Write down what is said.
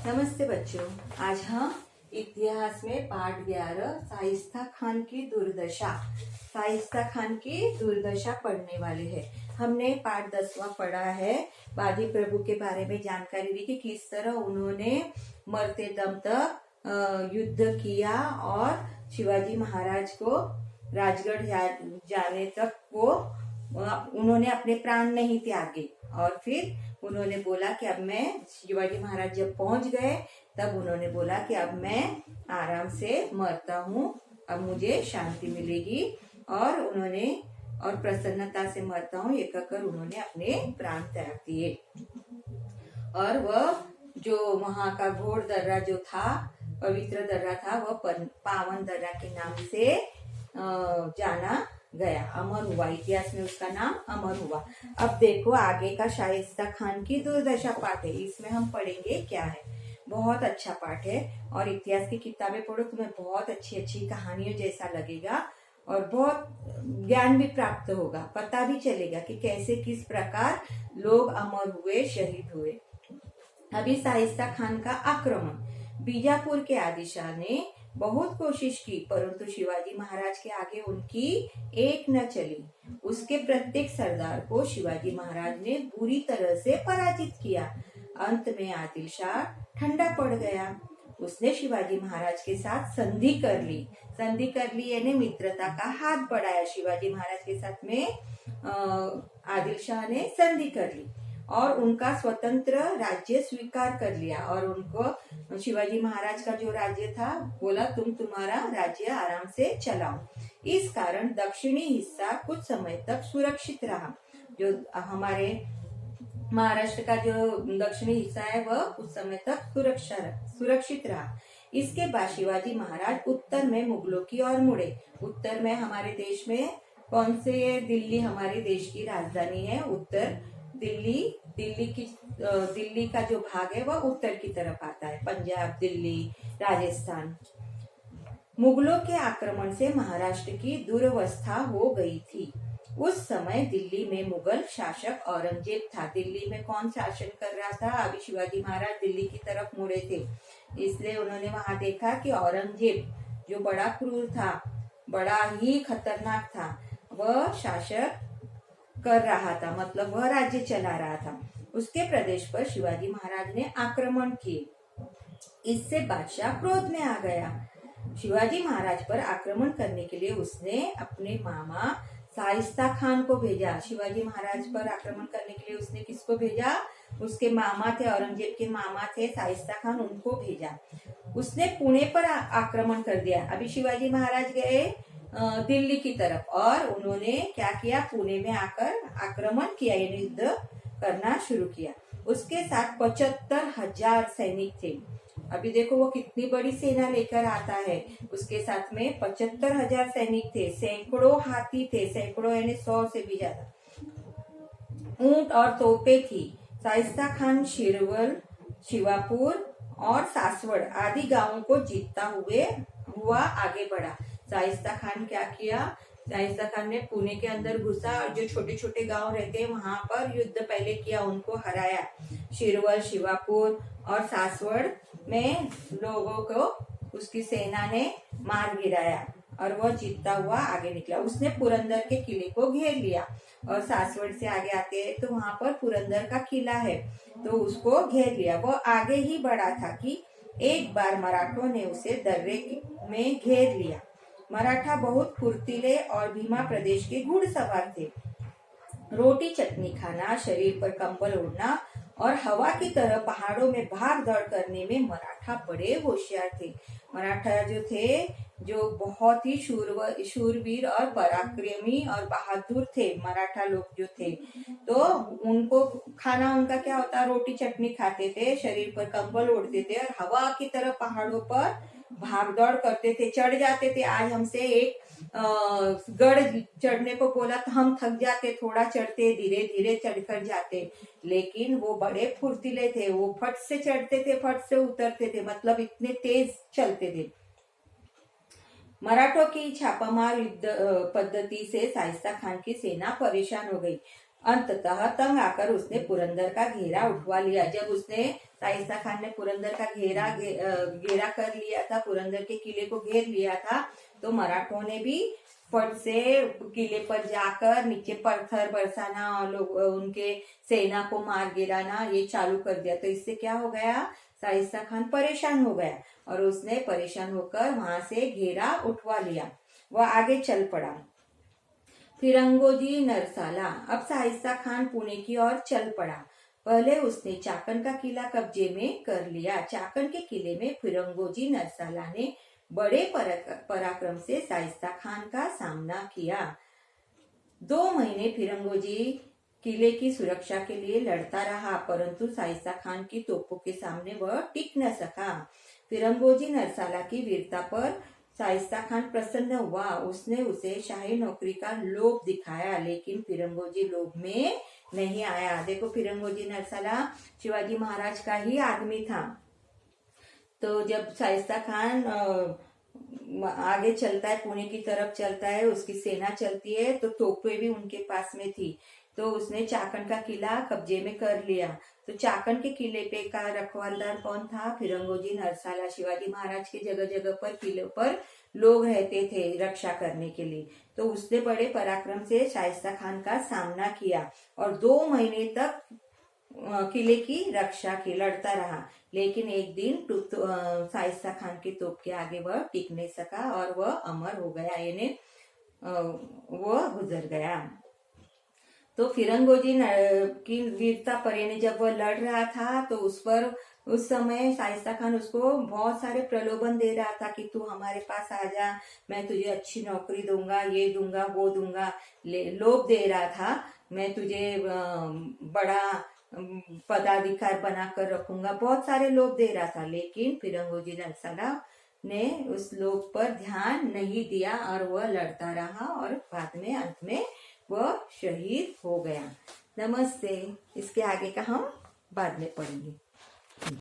नमस्ते बच्चों। आज हम इतिहास में पाठ 11 शाइस्ता खान की दुर्दशा पढ़ने वाले हैं। हमने पाठ 10वां पढ़ा है। बाजी प्रभु के बारे में जानकारी दी कि किस तरह उन्होंने मरते दम तक युद्ध किया और शिवाजी महाराज को राजगढ़ जाने तक वो उन्होंने अपने प्राण नहीं त्यागे। और फिर उन्होंने बोला कि अब मैं शिवाजी महाराज जब पहुंच गए तब उन्होंने बोला कि अब मैं आराम से मरता हूँ, अब मुझे शांति मिलेगी और प्रसन्नता से मरता हूँ, ये कहकर उन्होंने अपने प्राण त्याग दिए। और वह जो वहां का घोड़ दर्रा जो था, पवित्र दर्रा था, वह पावन दर्रा के नाम से जाना गया, अमर हुआ। इतिहास में उसका नाम अमर हुआ। अब देखो आगे का शाइस्ता खान की दुर्दशा पाठ है। इसमें हम पढ़ेंगे क्या है। बहुत अच्छा पाठ है और इतिहास की किताबें पढ़ो, तुम्हें बहुत अच्छी अच्छी कहानियों जैसा लगेगा और बहुत ज्ञान भी प्राप्त होगा। पता भी चलेगा कि कैसे किस प्रकार लोग अमर हुए, शहीद हुए। अभी शाइस्ता खान का आक्रमण। बीजापुर के आदिशाह ने बहुत कोशिश की, परंतु शिवाजी महाराज के आगे उनकी एक न चली। उसके प्रत्येक सरदार को शिवाजी महाराज ने बुरी तरह से पराजित किया। अंत में आदिल शाह ठंडा पड़ गया। उसने शिवाजी महाराज के साथ संधि कर ली यानी मित्रता का हाथ बढ़ाया। शिवाजी महाराज के साथ में आदिल शाह ने संधि कर ली और उनका स्वतंत्र राज्य स्वीकार कर लिया। और उनको शिवाजी महाराज का जो राज्य था, बोला तुम्हारा राज्य आराम से चलाओ। इस कारण दक्षिणी हिस्सा कुछ समय तक सुरक्षित रहा। जो हमारे महाराष्ट्र का जो दक्षिणी हिस्सा है वह कुछ समय तक सुरक्षित रहा। इसके बाद शिवाजी महाराज उत्तर में मुगलों की ओर मुड़े। उत्तर में हमारे देश में कौन से, दिल्ली हमारे देश की राजधानी है। उत्तर दिल्ली का जो भाग है वह उत्तर की तरफ आता है, पंजाब, दिल्ली, राजस्थान। मुगलों के आक्रमण से महाराष्ट्र की दुर्वस्था हो गई थी। उस समय दिल्ली में मुगल शासक औरंगजेब था। दिल्ली में कौन शासन कर रहा था? अभी शिवाजी महाराज दिल्ली की तरफ मुड़े थे, इसलिए उन्होंने वहां देखा कि औरंगजेब जो बड़ा क्रूर था, बड़ा ही खतरनाक था, वह शासक कर रहा था, मतलब वह राज्य चला रहा था। उसके प्रदेश पर शिवाजी महाराज ने आक्रमण किए। इससे बादशाह क्रोध में आ गया। शिवाजी महाराज पर आक्रमण करने के लिए उसने अपने मामा शाइस्ता खान को भेजा। शिवाजी महाराज पर आक्रमण करने के लिए उसने किसको भेजा? उसके मामा थे, औरंगजेब के मामा थे शाइस्ता खान, उनको भेजा। उसने पुणे पर आक्रमण कर दिया। अभी शिवाजी महाराज गए दिल्ली की तरफ और उन्होंने क्या किया? पुणे में आकर आक्रमण किया, यानी युद्ध करना शुरू किया। उसके साथ 75,000 सैनिक थे। अभी देखो वो कितनी बड़ी सेना लेकर आता है। उसके साथ में 75,000 सैनिक थे, सैकड़ों हाथी थे, सैकड़ों यानी 100 से भी ज्यादा, ऊंट और तोपे थी। शाइस्ता खान शिरवल, शिवापुर और सासवड़ आदि गांवों को जीतता हुआ आगे बढ़ा। शाइस्ता खान क्या किया? शाइस्ता खान ने पुणे के अंदर घुसा और जो छोटे छोटे गांव रहते हैं वहां पर युद्ध पहले किया, उनको हराया। शिरवल, शिवापुर और सासवड़ में लोगों को उसकी सेना ने मार गिराया और वह जीतता हुआ आगे निकला। उसने पुरंदर के किले को घेर लिया और सासवड़ से आगे आते हैं तो वहां पर पुरंदर का किला है, तो उसको घेर लिया। वह आगे ही बढ़ा था कि एक बार मराठों ने उसे दर्रे में घेर लिया। मराठा बहुत फुर्तीले और भीमा प्रदेश के घुड़सवार थे। रोटी चटनी खाना, शरीर पर कंबल ओढ़ना और हवा की तरह पहाड़ों में भाग दौड़ करने में मराठा बड़े होशियार थे। मराठा जो थे, जो बहुत ही शूरवीर और पराक्रमी और बहादुर थे। मराठा लोग जो थे, तो उनको खाना उनका क्या होता? रोटी चटनी खाते थे, शरीर पर कंबल ओढ़ते थे और हवा की तरह पहाड़ों पर भाग दौड़ करते थे, चढ़ जाते थे। आज हमसे एक गढ़ चढ़ने को बोला तो हम थक जाते, थोड़ा चढ़ते, धीरे धीरे चढ़कर जाते, लेकिन वो बड़े फुर्तीले थे। वो फट से चढ़ते थे, फट से उतरते थे, मतलब इतने तेज चलते थे। मराठों की छापामार युद्ध पद्धति से शाइस्ता खान की सेना परेशान हो गई। अंततः तंग आकर उसने पुरंदर का घेरा उठवा लिया। जब उसने शाइस्ता खान ने पुरंदर का घेरा कर लिया था, पुरंदर के किले को घेर लिया था, तो मराठों ने भी फट से किले पर जाकर नीचे पत्थर बरसाना और लोग उनके सेना को मार गिराना ये चालू कर दिया। तो इससे क्या हो गया, शाइस्ता खान परेशान हो गया और उसने परेशान होकर वहां से घेरा उठवा लिया। वह आगे चल पड़ा। फिरंगोजी नरसाला। अब शाइस्ता खान पुणे की ओर चल पड़ा। पहले उसने चाकन का किला कब्जे में कर लिया। चाकन के किले में फिरंगोजी नरसाला ने बड़े पराक्रम से शाइस्ता खान का सामना किया। 2 महीने फिरंगोजी किले की सुरक्षा के लिए लड़ता रहा, परंतु शाइस्ता खान की तोपों के सामने वह टिक न सका। फिरंगोजी नरसाला की वीरता पर शाइस्ता खान प्रसन्न हुआ। उसने उसे शाही नौकरी का लोभ दिखाया, लेकिन फिरंगोजी लोभ में नहीं आया। देखो, फिरंगोजी नरसाला शिवाजी महाराज का ही आदमी था। तो जब शाइस्ता खान आगे चलता है, पुणे की तरफ चलता है, उसकी सेना चलती है, तो तोपें भी उनके पास में थी। तो उसने चाकन का किला कब्जे में कर लिया। तो चाकन के किले पे का रखवालदार कौन था, फिरंगोजी नरसाला। शिवाजी महाराज के जगह जगह पर किले पर लोग रहते थे रक्षा करने के लिए। तो उसने बड़े पराक्रम से शाइस्ता खान का सामना किया और 2 महीने तक किले की रक्षा की, लड़ता रहा। लेकिन एक दिन शाइस्ता खान की तोप के आगे वह टिक नहीं सका और वह अमर हो गया, यानी वह गुजर गया। तो फिरंगोजी की वीरता पर, यानी जब वह लड़ रहा था तो उस समय शाइस्ता खान उसको बहुत सारे प्रलोभन दे रहा था कि तू हमारे पास आ जा, मैं तुझे अच्छी नौकरी दूंगा, ये दूंगा वो दूंगा, लोभ दे रहा था, मैं तुझे बड़ा पदाधिकार बनाकर रखूंगा, बहुत सारे लोभ दे रहा था। लेकिन फिरंगोजी नरसाला ने उस लोभ पर ध्यान नहीं दिया और वह लड़ता रहा और बाद में अंत में वह शहीद हो गया। नमस्ते। इसके आगे का हम बाद में पढ़ेंगे।